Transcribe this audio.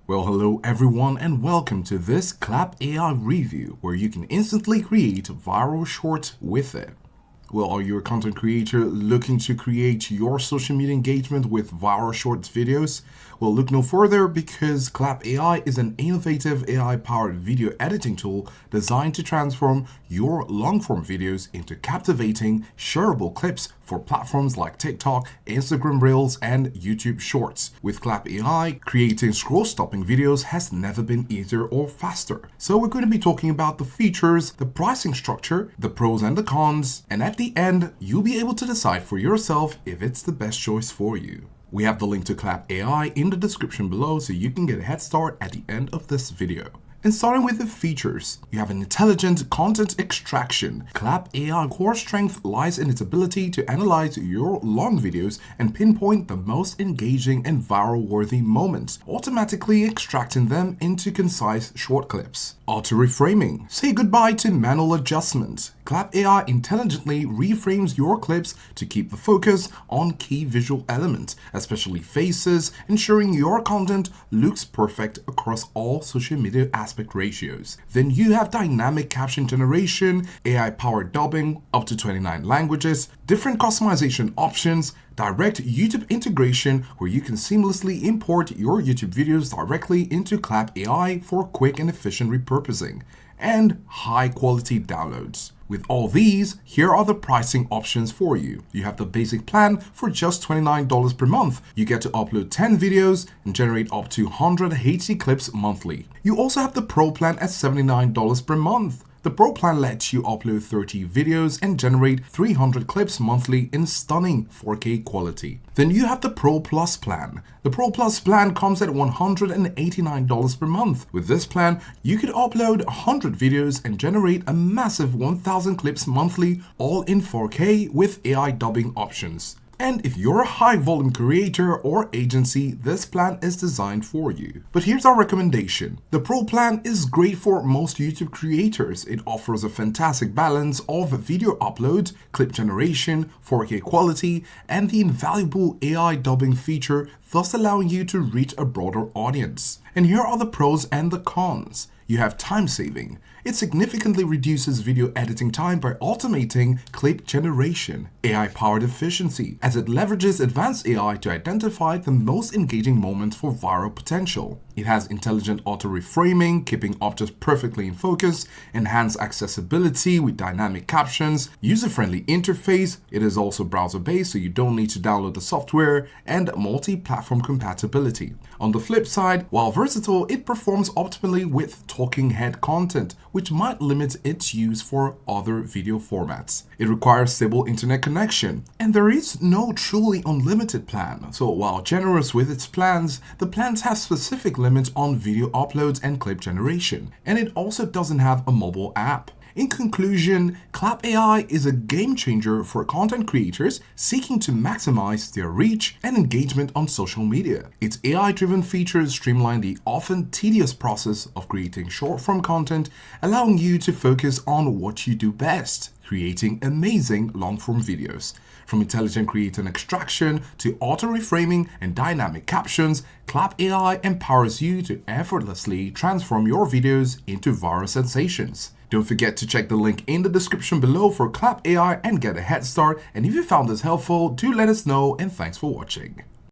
Well, hello everyone and welcome to this Klap AI review where you can instantly create viral shorts with it. Well, are you a content creator looking to create your social media engagement with viral shorts videos? Well, look no further because Klap AI is an innovative AI-powered video editing tool designed to transform your long-form videos into captivating, shareable clips for platforms like TikTok, Instagram Reels, and YouTube Shorts. With Klap AI, creating scroll-stopping videos has never been easier or faster. So we're going to be talking about the features, the pricing structure, the pros and the cons, and at the end, you'll be able to decide for yourself if it's the best choice for you. We have the link to Klap AI in the description below so you can get a head start at the end of this video. And starting with the features, you have an intelligent content extraction. Klap AI core strength lies in its ability to analyze your long videos and pinpoint the most engaging and viral-worthy moments, automatically extracting them into concise short clips. Auto-reframing. Say goodbye to manual adjustments. Klap AI intelligently reframes your clips to keep the focus on key visual elements, especially faces, ensuring your content looks perfect across all social media aspect ratios. Then you have dynamic caption generation, AI-powered dubbing up to 29 languages, different customization options, direct YouTube integration where you can seamlessly import your YouTube videos directly into Klap AI for quick and efficient repurposing, and high-quality downloads. With all these, here are the pricing options for you. You have the basic plan for just $29 per month. You get to upload 10 videos and generate up to 100 HD clips monthly. You also have the Pro plan at $79 per month. The Pro plan lets you upload 30 videos and generate 300 clips monthly in stunning 4K quality. Then you have the Pro Plus plan. The Pro Plus plan comes at $189 per month. With this plan, you could upload 100 videos and generate a massive 1000 clips monthly, all in 4K with AI dubbing options. And if you're a high-volume creator or agency, this plan is designed for you. But here's our recommendation. The Pro plan is great for most YouTube creators. It offers a fantastic balance of video upload, clip generation, 4K quality, and the invaluable AI dubbing feature, thus allowing you to reach a broader audience. And here are the pros and the cons. You have time saving. It significantly reduces video editing time by automating clip generation, AI-powered efficiency, as it leverages advanced AI to identify the most engaging moments for viral potential. It has intelligent auto-reframing, keeping objects perfectly in focus, enhanced accessibility with dynamic captions, user-friendly interface. It is also browser-based, so you don't need to download the software, and multi-platform compatibility. On the flip side, while versatile, it performs optimally with talking head content, which might limit its use for other video formats. It requires stable internet connection, and there is no truly unlimited plan. So while generous with its plans, the plans have specific limits on video uploads and clip generation, and it also doesn't have a mobile app. In conclusion, Klap AI is a game changer for content creators seeking to maximize their reach and engagement on social media. Its AI-driven features streamline the often tedious process of creating short-form content, allowing you to focus on what you do best, creating amazing long-form videos. From intelligent creative extraction to auto-reframing and dynamic captions, Klap AI empowers you to effortlessly transform your videos into viral sensations. Don't forget to check the link in the description below for Klap AI and get a head start. And if you found this helpful, do let us know, and thanks for watching.